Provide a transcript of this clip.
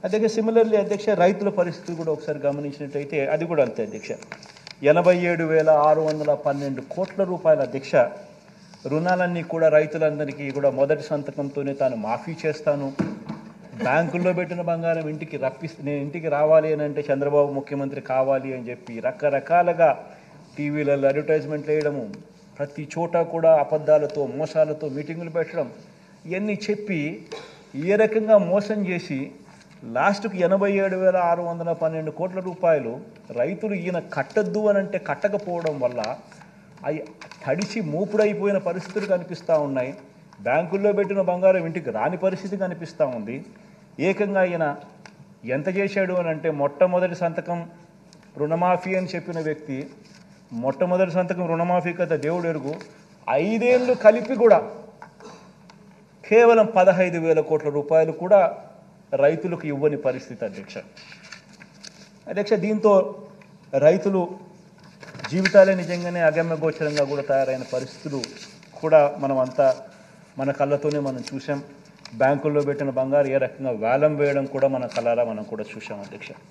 అధ్యక్ష సిమిలర్లీ అధ్యక్ష రైతుల పరిస్థితి కూడా ఒకసారి గమనించినట్టయితే అది కూడా అంతే అధ్యక్ష. 87,612 కోట్ల రూపాయల అధ్యక్ష రుణాలన్నీ కూడా రైతులందరికీ కూడా మొదటి సంతకంతోనే తాను మాఫీ చేస్తాను, బ్యాంకుల్లో పెట్టిన బంగారం నేను ఇంటికి రావాలి అని అంటే చంద్రబాబు ముఖ్యమంత్రి కావాలి అని చెప్పి రకరకాలుగా టీవీలలో అడ్వర్టైజ్మెంట్లు వేయడము, ప్రతి చోట కూడా అబద్ధాలతో మోసాలతో మీటింగులు పెట్టడం, ఇవన్నీ చెప్పి ఏ రకంగా మోసం చేసి లాస్ట్కి 87,612 కోట్ల రూపాయలు రైతులు ఈయన కట్టద్దు అని అంటే కట్టకపోవడం వల్ల అవి తడిసి మూపుడైపోయిన పరిస్థితులు కనిపిస్తూ ఉన్నాయి. బ్యాంకుల్లో పెట్టిన బంగారం ఇంటికి రాని పరిస్థితి కనిపిస్తూ ఉంది. ఏకంగా ఈయన ఎంత చేశాడు అని అంటే మొట్టమొదటి సంతకం రుణమాఫీ అని చెప్పిన వ్యక్తి మొట్టమొదటి సంతకం రుణమాఫీ కదా దేవుడు ఎరుగు 5 ఏళ్ళు కలిపి కూడా కేవలం 15,000 కోట్ల రూపాయలు కూడా రైతులకు ఇవ్వని పరిస్థితి అధ్యక్ష. దీంతో రైతులు జీవితాలే నిజంగానే అగమ్యగోచరంగా కూడా తయారైన పరిస్థితులు కూడా మనమంతా మన కళ్ళతోనే మనం చూసాం. బ్యాంకుల్లో పెట్టిన బంగారు ఏ రకంగా వేలం వేయడం కూడా మన కళ్ళారా మనం కూడా చూసాం అధ్యక్ష.